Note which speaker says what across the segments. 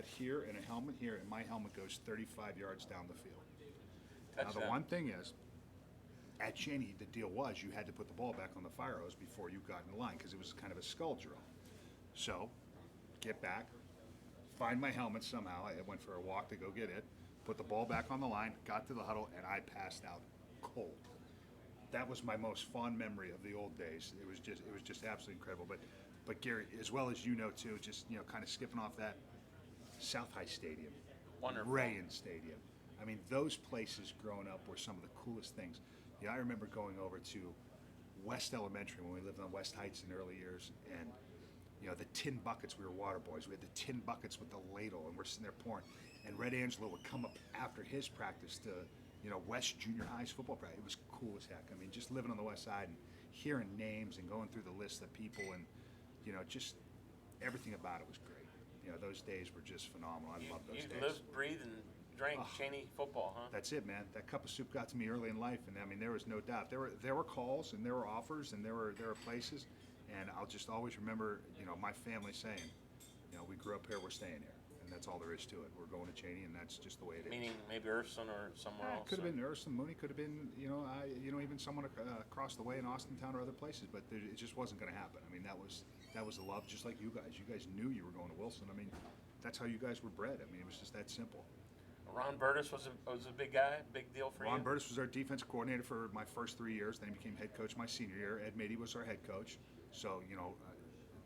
Speaker 1: hat here and a helmet here, and my helmet goes 35 yards down the field. Now, the
Speaker 2: Touchdown.
Speaker 1: one thing is, at Cheney, the deal was you had to put the ball back on the fire hose before you got in the line because it was kind of a skull drill. So, get back, find my helmet somehow. I went for a walk to go get it, put the ball back on the line, got to the huddle, and I passed out cold. That was my most fond memory of the old days. It was just absolutely incredible. But Gary, as well as you know too, just kind of skipping off that, South High Stadium,
Speaker 2: Wonderful.
Speaker 1: Rayen Stadium. I mean, those places growing up were some of the coolest things. I remember going over to West Elementary when we lived on West Heights in the early years, and the tin buckets. We were water boys. We had the tin buckets with the ladle, and we're sitting there pouring. And Red Angelo would come up after his practice to West Junior High's football practice. It was cool as heck. I mean, just living on the West Side and hearing names and going through the list of people and just everything about it was great. Those days were just phenomenal. I love those
Speaker 2: You
Speaker 1: days.
Speaker 2: lived, breathed, and drank Cheney football, huh?
Speaker 1: That's it, man. That cup of soup got to me early in life, and I mean, there was no doubt. There were calls and there were offers and there were places, and I'll just always remember, my family saying, we grew up here, we're staying here, and that's all there is to it. We're going to Cheney, and that's just the way it is.
Speaker 2: Meaning maybe Urson or somewhere else.
Speaker 1: Could have been Urson, Mooney, could have been, even someone across the way in Austintown or other places, but it just wasn't going to happen. I mean, that was the love, just like you guys. You guys knew you were going to Wilson. I mean, that's how you guys were bred. I mean, it was just that simple.
Speaker 2: Ron Burtis was a big guy, big deal for you.
Speaker 1: Ron Burtis was our defense coordinator for my first 3 years. Then he became head coach my senior year. Ed Mady was our head coach. So,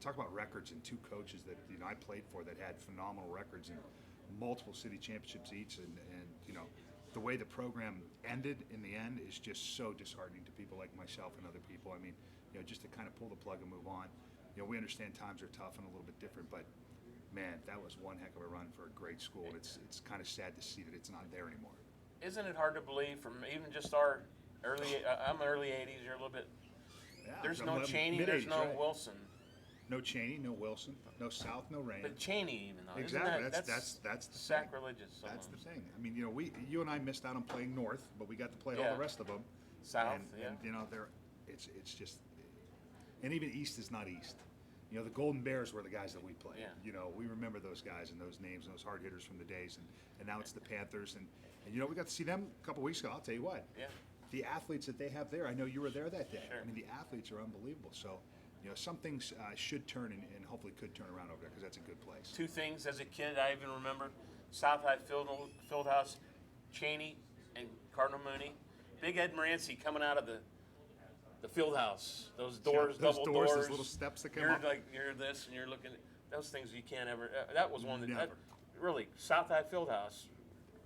Speaker 1: talk about records and two coaches that I played for that had phenomenal records and multiple city championships each. And the way the program ended in the end is just so disheartening to people like myself and other people. I mean, just to kind of pull the plug and move on. We understand times are tough and a little bit different, but man, that was one heck of a run for a great school, and it's kind of sad to see that it's not there anymore.
Speaker 2: Isn't it hard to believe from even just our early, I'm early 80s, you're a little bit,
Speaker 1: Yeah,
Speaker 2: there's
Speaker 1: I'm
Speaker 2: no Cheney, there's
Speaker 1: mid-80s,
Speaker 2: no
Speaker 1: right.
Speaker 2: Wilson.
Speaker 1: No Cheney, no Wilson, no South, no Rayen.
Speaker 2: But Cheney even though,
Speaker 1: Exactly.
Speaker 2: isn't
Speaker 1: That's the thing.
Speaker 2: sacrilegious
Speaker 1: That's
Speaker 2: almost.
Speaker 1: the thing. I mean, you and I missed out on playing North, but we got to play all
Speaker 2: Yeah.
Speaker 1: the rest of them.
Speaker 2: South,
Speaker 1: and it's just, and even East is not East. The Golden Bears were the guys that we played.
Speaker 2: Yeah.
Speaker 1: We remember those guys and those names and those hard hitters from the days, and now it's the Panthers, and we got to see them a couple weeks ago. I'll tell you what.
Speaker 2: Yeah.
Speaker 1: The athletes that they have there, I know you were there that day.
Speaker 2: Sure.
Speaker 1: I mean, the athletes are unbelievable. So, some things should turn and hopefully could turn around over there because that's a good place.
Speaker 2: Two things as a kid I even remember: South High Fieldhouse, Cheney, and Cardinal Mooney. Big Ed Moranci coming out of the field house. Those doors,
Speaker 1: Those
Speaker 2: double
Speaker 1: doors,
Speaker 2: doors.
Speaker 1: those little steps that come
Speaker 2: you're
Speaker 1: up.
Speaker 2: you're this, and you're looking. Those things you can't ever. That was one that
Speaker 1: Never.
Speaker 2: really South High Fieldhouse.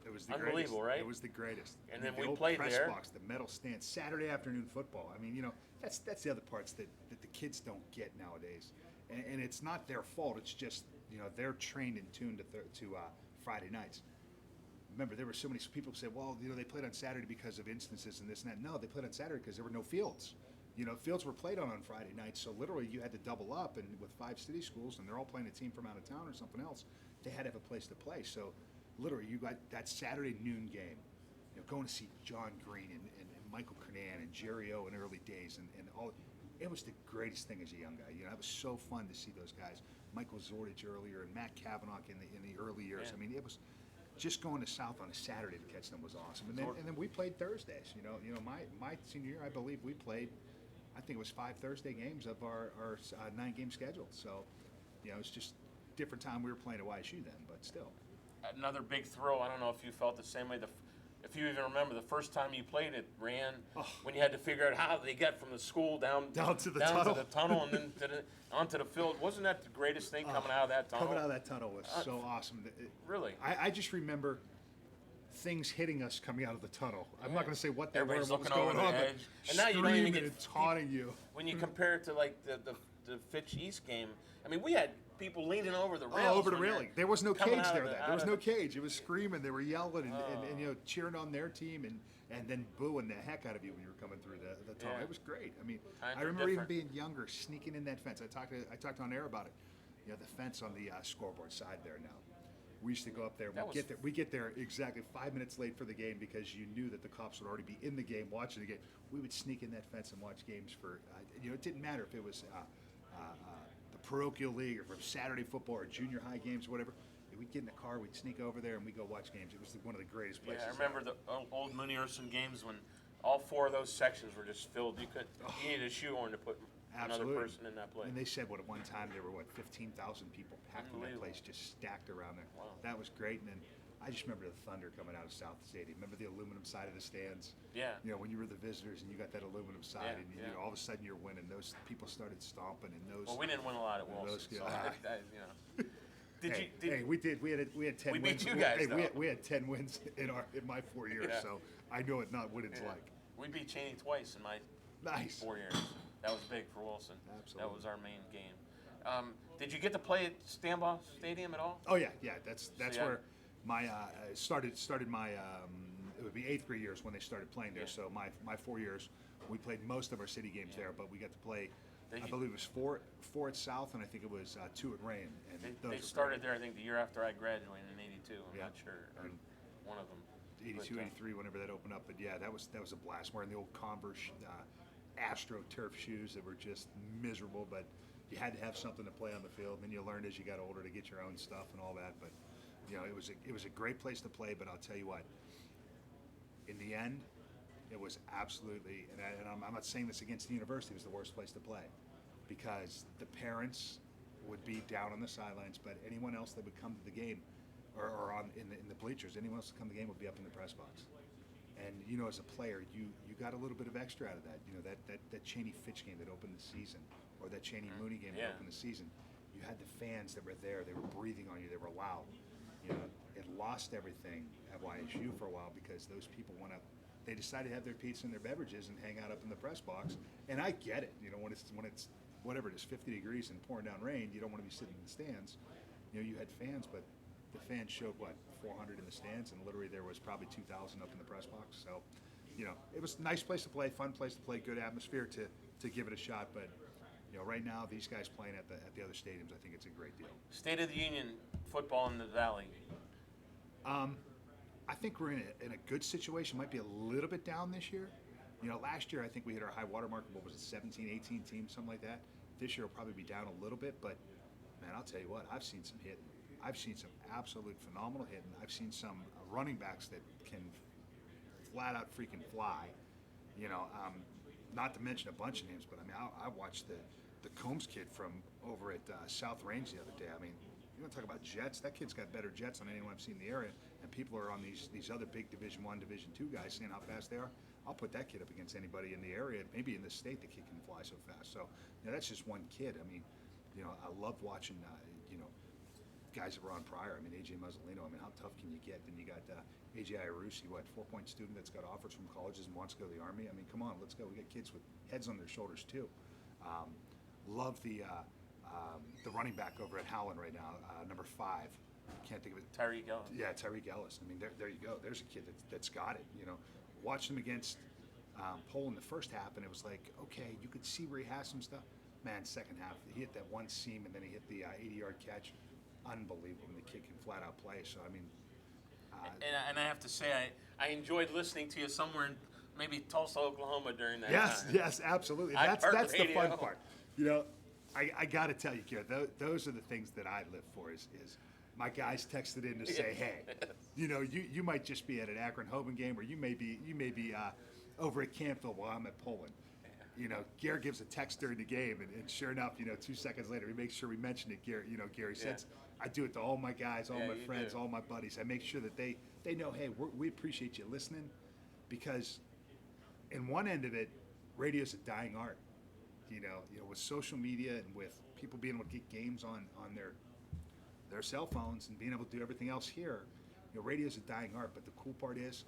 Speaker 1: It was the
Speaker 2: Unbelievable,
Speaker 1: greatest.
Speaker 2: right?
Speaker 1: It was the greatest.
Speaker 2: And
Speaker 1: I mean,
Speaker 2: then we
Speaker 1: the old
Speaker 2: played
Speaker 1: press
Speaker 2: there.
Speaker 1: box, the metal stand, Saturday afternoon football. I mean, that's the other parts that the kids don't get nowadays, and it's not their fault. It's just they're trained and tuned to Friday nights. Remember, there were so many people who said, well, they played on Saturday because of instances and this and that. No, they played on Saturday because there were no fields. Fields were played on Friday nights, so literally you had to double up, and with 5 city schools, and they're all playing a team from out of town or something else, they had to have a place to play. So literally you got that Saturday noon game, going to see John Green and Michael Kernan and Jerry O in early days, and all. It was the greatest thing as a young guy. It was so fun to see those guys. Michael Zordich earlier and Matt Kavanaugh in the early years.
Speaker 2: Yeah.
Speaker 1: I mean, it was just going to South on a Saturday to catch them was awesome. And then we played Thursdays. My senior year, I believe we played, I think it was 5 Thursday games of our 9-game schedule. So, it's just different time. We were playing at YSU then, but still.
Speaker 2: Another big thrill. I don't know if you felt the same way. If you even remember the first time you played it, when you had to figure out how they got from the school down
Speaker 1: to the tunnel
Speaker 2: and then onto the field. Wasn't that the greatest thing coming out of that tunnel?
Speaker 1: Coming out of that tunnel was so awesome.
Speaker 2: Really?
Speaker 1: I just remember things hitting us coming out of the tunnel. I'm not going to say what they
Speaker 2: Everybody's
Speaker 1: were, what was
Speaker 2: looking over
Speaker 1: going on,
Speaker 2: the
Speaker 1: but
Speaker 2: edge. And now you don't even
Speaker 1: screaming
Speaker 2: get
Speaker 1: and taunting you.
Speaker 2: When you compare it to like the Fitch East game, I mean, we had people leaning over the rails.
Speaker 1: Oh, over the
Speaker 2: when they're
Speaker 1: railing. There was no
Speaker 2: coming
Speaker 1: cage
Speaker 2: out
Speaker 1: there
Speaker 2: of the-
Speaker 1: then.
Speaker 2: out
Speaker 1: There was
Speaker 2: of
Speaker 1: no
Speaker 2: the-
Speaker 1: cage. It was screaming. They were yelling and cheering on their team and then booing the heck out of you when you were coming through the tunnel.
Speaker 2: Yeah.
Speaker 1: It was great. I mean,
Speaker 2: Times
Speaker 1: I
Speaker 2: are
Speaker 1: remember even
Speaker 2: different.
Speaker 1: being younger, sneaking in that fence. I talked on air about it. The fence on the scoreboard side there now. We used to go up there. We get there exactly 5 minutes late for the game because you knew that the cops would already be in the game watching the game. We would sneak in that fence and watch games for. It didn't matter if it was the parochial league or from Saturday football or junior high games or whatever. we'd get in the car, we'd sneak over there, and we'd go watch games. It was one of the greatest
Speaker 2: Yeah,
Speaker 1: places.
Speaker 2: I remember the old Mooney Urson games when all 4 of those sections were just filled. You needed a shoehorn to put
Speaker 1: Absolutely.
Speaker 2: another person in that place.
Speaker 1: And they said, at one time there were 15,000 people packed in that
Speaker 2: Unbelievable.
Speaker 1: place, just stacked around there.
Speaker 2: Wow.
Speaker 1: That was great. And then I just remember the thunder coming out of South Stadium. Remember the aluminum side of the stands?
Speaker 2: Yeah.
Speaker 1: You know, when you were the visitors and you got that aluminum side,
Speaker 2: Yeah,
Speaker 1: and
Speaker 2: yeah.
Speaker 1: all of a sudden you're winning. Those people started stomping, and those.
Speaker 2: Well, we didn't win a lot at Wilson.
Speaker 1: those-
Speaker 2: So
Speaker 1: yeah.
Speaker 2: Did
Speaker 1: we did. We had 10
Speaker 2: We
Speaker 1: wins.
Speaker 2: beat you guys,
Speaker 1: we had 10 wins in my 4 years,
Speaker 2: Yeah.
Speaker 1: so I know what not winning's
Speaker 2: Yeah.
Speaker 1: like.
Speaker 2: We beat Cheney twice in my
Speaker 1: Nice.
Speaker 2: 4 years. That was big for Wilson. That
Speaker 1: Absolutely.
Speaker 2: was our main game. Did you get to play at Stambaugh Stadium at all?
Speaker 1: Oh yeah. That's
Speaker 2: yeah.
Speaker 1: where my started my it would be 8th grade years when they started playing there.
Speaker 2: Yeah.
Speaker 1: So my 4 years, we played most of our city games there, but we got to play.
Speaker 2: Did
Speaker 1: I
Speaker 2: you-
Speaker 1: believe it was four at South, and I think it was 2 at Rain. And those
Speaker 2: They
Speaker 1: were
Speaker 2: started there, I think, the year after I graduated in '82. I'm
Speaker 1: Yeah.
Speaker 2: not sure. Or
Speaker 1: And
Speaker 2: one of them.
Speaker 1: 82,
Speaker 2: But,
Speaker 1: 83, whenever that opened up. But yeah, that was a blast. Wearing the old Converse Astro turf shoes that were just miserable, but you had to have something to play on the field. And then you learned as you got older to get your own stuff and all that. But it was a great place to play. But I'll tell you what, in the end, it was absolutely, and I'm not saying this against the university, it was the worst place to play, because the parents would be down on the sidelines, but anyone else that would come to the game, or in the bleachers, anyone else that come to the game would be up in the press box. And as a player, you got a little bit of extra out of that. That Cheney Fitch game that opened the season, or that Cheney Mooney game
Speaker 2: Yeah.
Speaker 1: that opened the season. You had the fans that were there. They were breathing on you. They were loud. It lost everything at YSU for a while because those people went up. They decided to have their pizza and their beverages and hang out up in the press box. And I get it. When it's whatever it is, 50 degrees and pouring down rain, you don't want to be sitting in the stands. You had fans, but the fans showed 400 in the stands, and literally there was probably 2,000 up in the press box. So, it was a nice place to play, fun place to play, good atmosphere to give it a shot. But right now these guys playing at the other stadiums, I think it's a great deal.
Speaker 2: State of the Union football in the Valley.
Speaker 1: I think we're in a good situation. Might be a little bit down this year. Last year I think we hit our high water mark. What was it, 17, 18 teams, something like that. This year will probably be down a little bit, but man, I'll tell you what, I've seen some hitting. I've seen some absolute phenomenal hitting. I've seen some running backs that can flat out freaking fly. Not to mention a bunch of names, but I mean, I watched the Combs kid from over at South Range the other day. I mean, you want to talk about jets? That kid's got better jets than anyone I've seen in the area. And people are on these other big Division I, Division II guys saying how fast they are. I'll put that kid up against anybody in the area, maybe in the state. The kid can fly so fast. So that's just one kid. I mean, I loved watching guys that were on prior. I mean, AJ Muzzolino. I mean, how tough can you get? Then you got AJ Irusi, 4-point student that's got offers from colleges and wants to go to the Army. I mean, come on, let's go. We got kids with heads on their shoulders too. Love the running back over at Howland right now, number 5. Can't think of it.
Speaker 2: Tyreek Ellis.
Speaker 1: Yeah, Tyreek Ellis. I mean, there you go. There's a kid that's got it. Watched him against Poland the first half, and it was like, okay, you could see where he has some stuff. Man, second half, he hit that one seam, and then he hit the 80-yard catch. Unbelievable. The kid can flat out play. So I mean,
Speaker 2: And I have to say, I enjoyed listening to you somewhere in maybe Tulsa, Oklahoma during that
Speaker 1: yes,
Speaker 2: time.
Speaker 1: yes, absolutely.
Speaker 2: I've
Speaker 1: That's
Speaker 2: heard
Speaker 1: the fun
Speaker 2: radio.
Speaker 1: part. I got to tell you, Garrett, those are the things that I live for. Is my guys texted in to say, hey, you might just be at an Akron-Hoban game, or you may be over at Campville while I'm at Poland. Gary gives a text during the game, and sure enough, 2 seconds later, he makes sure we mention it. Gary says, I do it to all my guys, all
Speaker 2: Yeah,
Speaker 1: my
Speaker 2: you
Speaker 1: friends,
Speaker 2: do.
Speaker 1: all my buddies. I make sure that they know, hey, we appreciate you listening, because in one end of it, radio's a dying art. With social media and with people being able to get games on their cell phones and being able to do everything else here, radio's a dying art. But the cool part is,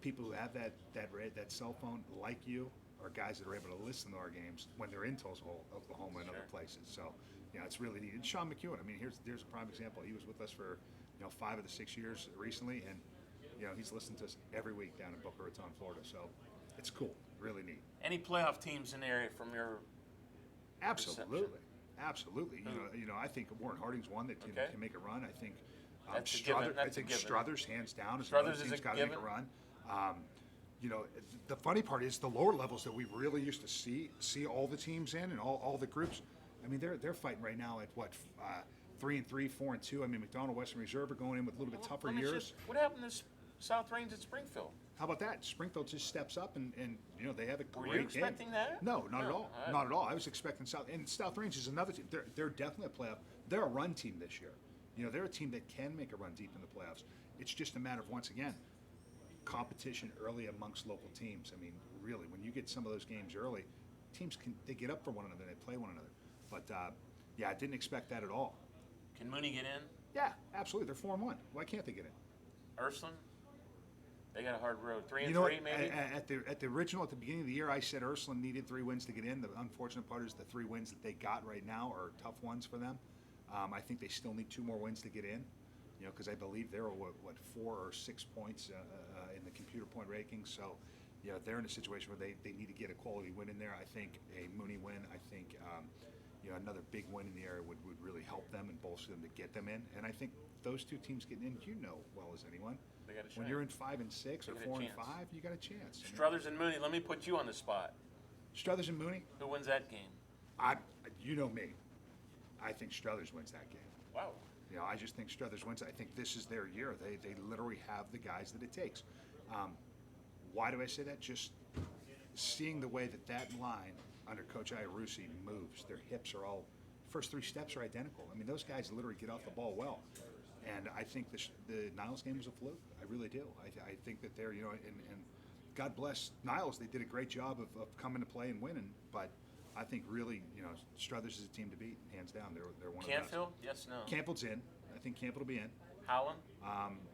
Speaker 1: people who have that cell phone like you are guys that are able to listen to our games when they're in Tulsa, Oklahoma, and other places. So, it's really neat. And Sean McEwen, I mean, there's a prime example. He was with us for 5 of the 6 years recently, and he's listened to us every week down in Boca Raton, Florida. So it's cool, really neat.
Speaker 2: Any playoff teams in the area from your
Speaker 1: Absolutely, absolutely. I think Warren Harding's one that can make a run. I think
Speaker 2: That's a given.
Speaker 1: I
Speaker 2: That's a
Speaker 1: think
Speaker 2: given.
Speaker 1: Struthers, hands down, is
Speaker 2: Struthers
Speaker 1: one
Speaker 2: is
Speaker 1: team's
Speaker 2: a
Speaker 1: got to make a
Speaker 2: given.
Speaker 1: run. The funny part is the lower levels that we really used to see all the teams in and all the groups. I mean, they're fighting right now at 3-3, 4-2. I mean, McDonald, Western Reserve are going in with a little bit tougher
Speaker 2: Let me
Speaker 1: years.
Speaker 2: what happened to South Range at Springfield?
Speaker 1: How about that? Springfield just steps up and they have a
Speaker 2: Were
Speaker 1: great
Speaker 2: you
Speaker 1: game.
Speaker 2: expecting that?
Speaker 1: No, not at
Speaker 2: No,
Speaker 1: all. Not at all. I was expecting South Range is another team. They're definitely a playoff. They're a run team this year. They're a team that can make a run deep in the playoffs. It's just a matter of, once again, competition early amongst local teams. I mean, really, when you get some of those games early, teams they get up for one another, they play one another. But yeah, I didn't expect that at all.
Speaker 2: Can Mooney get in?
Speaker 1: Yeah, absolutely. They're 4-1. Why can't they get in?
Speaker 2: Ursuline? They got a hard road. 3-3
Speaker 1: what?
Speaker 2: maybe?
Speaker 1: At the beginning of the year, I said Ursuline needed 3 wins to get in. The unfortunate part is the 3 wins that they got right now are tough ones for them. I think they still need 2 more wins to get in. Because I believe they're what 4 or 6 points in the computer point rankings. So, they're in a situation where they need to get a quality win in there. I think a Mooney win. I think another big win in the area would really help them and bolster them to get them in. And I think those 2 teams getting in, well as anyone.
Speaker 2: They got a
Speaker 1: When
Speaker 2: chance.
Speaker 1: you're in 5 and 6 or
Speaker 2: They got a
Speaker 1: 4 and
Speaker 2: chance.
Speaker 1: 5, you got a chance.
Speaker 2: Struthers and Mooney, let me put you on the spot.
Speaker 1: Struthers and Mooney,
Speaker 2: Who wins that game?
Speaker 1: you know me. I think Struthers wins that game.
Speaker 2: Wow.
Speaker 1: I just think Struthers wins. I think this is their year. They literally have the guys that it takes. Why do I say that? Just seeing the way that line under Coach Iarussi moves. Their hips are all, first 3 steps are identical. I mean, those guys literally get off the ball well. And I think the Niles game was a fluke. I really do. I think that they're, and God bless Niles. They did a great job of coming to play and winning. But I think really, Struthers is a team to beat, hands down. They're one
Speaker 2: Canfield?
Speaker 1: of the
Speaker 2: Yes, no.
Speaker 1: best. Canfield's in. I think Canfield will be in.
Speaker 2: Howland?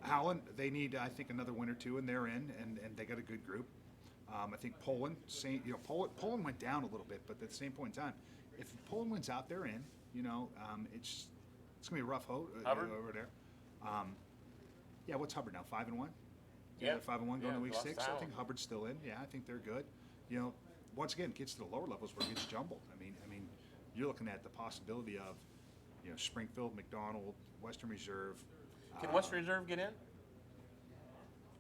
Speaker 1: Howland, they need, I think, another win or 2, and they're in, and they got a good group. I think Poland, Poland went down a little bit, but at the same point in time, if Poland wins out, they're in. It's gonna be a rough
Speaker 2: Hubbard?
Speaker 1: over there. Yeah, what's Hubbard now? 5-1.
Speaker 2: Yeah.
Speaker 1: They're 5-1 going to week
Speaker 2: lost
Speaker 1: 6.
Speaker 2: to
Speaker 1: I think Hubbard's still in. Yeah, I think they're good. Once again, it gets to the lower levels where it gets jumbled. I mean, you're looking at the possibility of, Springfield, McDonald, Western Reserve.
Speaker 2: Can Western Reserve get in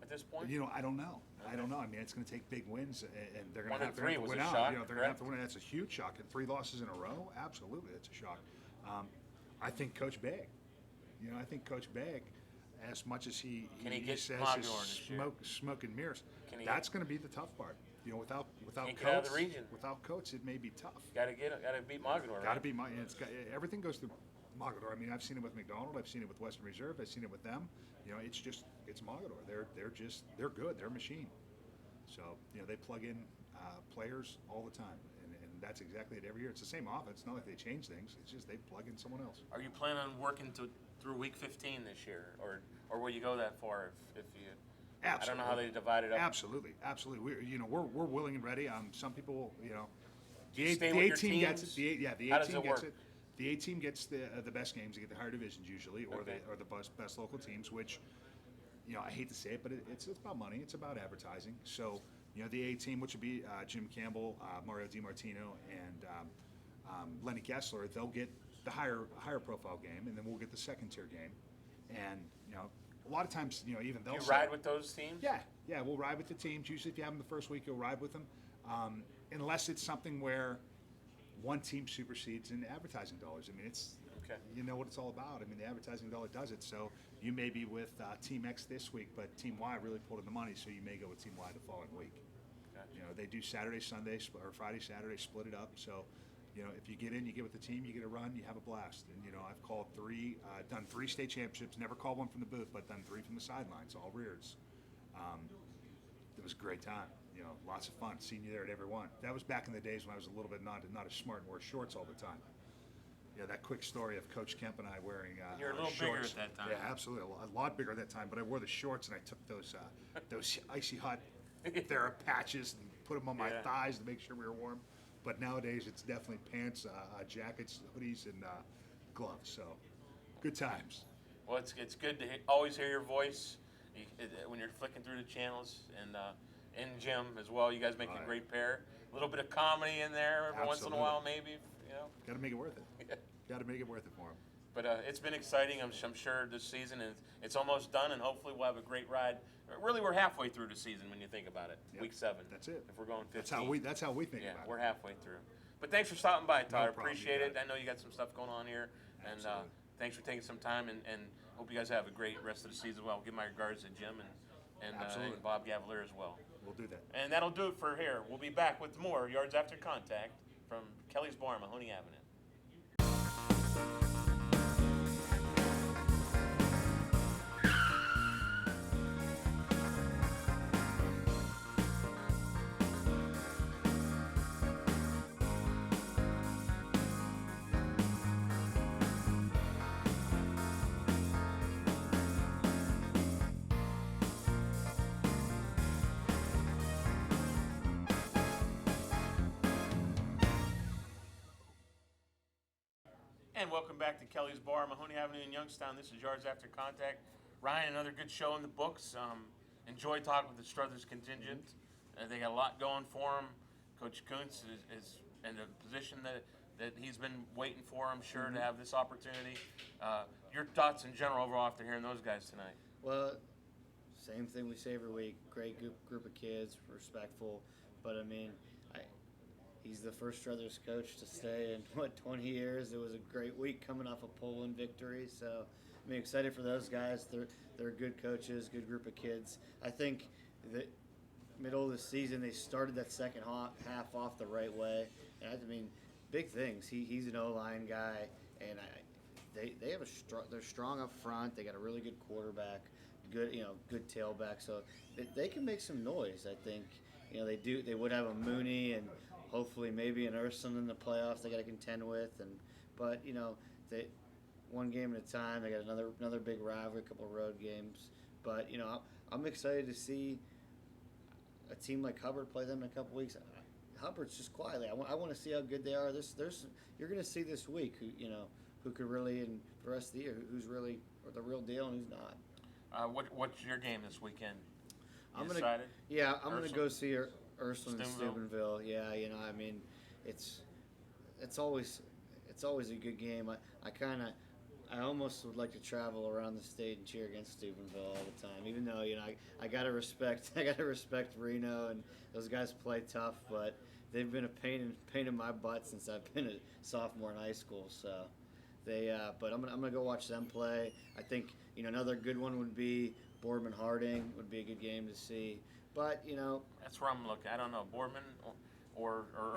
Speaker 2: at this point?
Speaker 1: I don't know. I don't know. I mean, it's going to take big wins, and they're going
Speaker 2: 1
Speaker 1: to
Speaker 2: and
Speaker 1: have to
Speaker 2: 3
Speaker 1: win
Speaker 2: was a
Speaker 1: out.
Speaker 2: shock,
Speaker 1: They're going to have
Speaker 2: correct?
Speaker 1: to win. That's a huge shock. And 3 losses in a row, absolutely, that's a shock. I think Coach Begg. I think Coach Begg, as much as he
Speaker 2: get
Speaker 1: says
Speaker 2: Mogdorn
Speaker 1: is
Speaker 2: this year?
Speaker 1: smoke and mirrors,
Speaker 2: Can he
Speaker 1: that's going to be the tough part. Without
Speaker 2: Can't
Speaker 1: Coates,
Speaker 2: get out of the region.
Speaker 1: without Coates, it may be tough.
Speaker 2: Got to beat Mogador,
Speaker 1: Got to
Speaker 2: right?
Speaker 1: be everything goes through Mogador. I mean, I've seen it with McDonald. I've seen it with Western Reserve. I've seen it with them. It's Mogador. They're good. They're a machine. So they plug in players all the time, and that's exactly it every year. It's the same offense. It's not like they change things. It's just they plug in someone else.
Speaker 2: Are you planning on working through week 15 this year, or will you go that far if you?
Speaker 1: Absolutely.
Speaker 2: I don't know how they divide it up.
Speaker 1: Absolutely. We're willing and ready. Some people, the
Speaker 2: stay
Speaker 1: A
Speaker 2: with your
Speaker 1: team gets
Speaker 2: teams?
Speaker 1: it. The
Speaker 2: How
Speaker 1: A
Speaker 2: does
Speaker 1: team
Speaker 2: it
Speaker 1: gets
Speaker 2: work?
Speaker 1: it. The A team gets the best games. They get the higher divisions usually, or
Speaker 2: Okay.
Speaker 1: the best local teams. Which, I hate to say it, but it's about money. It's about advertising. So, the A team, which would be Jim Campbell, Mario DiMartino, and Lenny Kessler, they'll get the higher profile game, and then we'll get the second tier game. And a lot of times, even they'll
Speaker 2: You
Speaker 1: say,
Speaker 2: ride with those teams?
Speaker 1: yeah, we'll ride with the teams. Usually, if you have them the first week, you'll ride with them, unless it's something where one team supersedes in advertising dollars. I mean, it's
Speaker 2: Okay.
Speaker 1: you know what it's all about. I mean, the advertising dollar does it. So you may be with Team X this week, but Team Y really pulled in the money, so you may go with Team Y the following week.
Speaker 2: Gotcha.
Speaker 1: They do Saturday, Sunday, or Friday, Saturday, split it up. So, if you get in, you get with the team, you get a run, you have a blast. And I've called done 3 state championships, never called one from the booth, but done 3 from the sidelines, all rears. It was a great time. Lots of fun. Seeing you there at every one. That was back in the days when I was a little bit not as smart and wore shorts all the time. That quick story of Coach Kemp and I wearing
Speaker 2: You're a little
Speaker 1: shorts.
Speaker 2: bigger at that time.
Speaker 1: Yeah, absolutely, a lot bigger at that time. But I wore the shorts and I took those icy hot Thera patches and put them on my
Speaker 2: Yeah.
Speaker 1: thighs to make sure we were warm. But nowadays it's definitely pants, jackets, hoodies, and gloves. So good times.
Speaker 2: Well, it's good to always hear your voice when you're flicking through the channels, and Jim as well. You guys make a
Speaker 1: Right.
Speaker 2: great pair. A little bit of comedy in there every once in a
Speaker 1: Absolutely.
Speaker 2: while, maybe.
Speaker 1: Got to make it worth it. Got to make it worth it for them.
Speaker 2: But it's been exciting. I'm sure this season, and it's almost done, and hopefully we'll have a great ride. Really, we're halfway through the season when you think about it.
Speaker 1: Yep.
Speaker 2: Week 7.
Speaker 1: That's it.
Speaker 2: If we're going 15.
Speaker 1: That's how we think
Speaker 2: Yeah,
Speaker 1: about it.
Speaker 2: we're halfway through. But thanks for stopping by, Tyler.
Speaker 1: problem.
Speaker 2: Appreciate
Speaker 1: You
Speaker 2: it.
Speaker 1: got
Speaker 2: I know you got some stuff going on here, and
Speaker 1: Absolutely.
Speaker 2: thanks for taking some time, and hope you guys have a great rest of the season as well. Give my regards to Jim and
Speaker 1: Absolutely.
Speaker 2: Bob Gavalier as well.
Speaker 1: We'll do that.
Speaker 2: And that'll do it for here. We'll be back with more Yards After Contact from Kelly's Bar on Mahoney Avenue. And welcome back to Kelly's Bar, Mahoney Avenue in Youngstown. This is Yards After Contact. Ryan, another good show in the books. Enjoyed talking with the Struthers contingent. They got a lot going for them. Coach Kuntz is in a position that he's been waiting for, I'm sure, to have this opportunity. Your thoughts in general overall after hearing those guys tonight?
Speaker 3: Well, same thing we say every week. Great group of kids, respectful. But I mean, he's the first Struthers coach to stay in 20 years. It was a great week coming off a Poland victory. So I mean, excited for those guys. They're good coaches, good group of kids. I think that middle of the season they started that second half off the right way. And I mean, big things. He's an O-line guy, and they have they're strong up front. They got a really good quarterback, good tailback. So they can make some noise. I think they do. They would have a Mooney and hopefully maybe an Urson in the playoffs they got to contend with. But they one game at a time. They got another big rivalry, a couple of road games. But I'm excited to see a team like Hubbard play them in a couple weeks. Hubbard's just quietly. I want to see how good they are. You're going to see this week who could really, and for the rest of the year, who's really the real deal and who's not.
Speaker 2: What's your game this weekend?
Speaker 3: I'm
Speaker 2: decided?
Speaker 3: gonna go see Ursuline and
Speaker 2: Steubenville?
Speaker 3: Steubenville. Yeah, I mean, it's always a good game. I almost would like to travel around the state and cheer against Steubenville all the time. Even though I gotta respect Reno, and those guys play tough, but they've been a pain in my butt since I've been a sophomore in high school. So but I'm gonna go watch them play. I think another good one would be Boardman Harding. Would be a good game to see. But
Speaker 2: That's where I'm looking. I don't know, Boardman or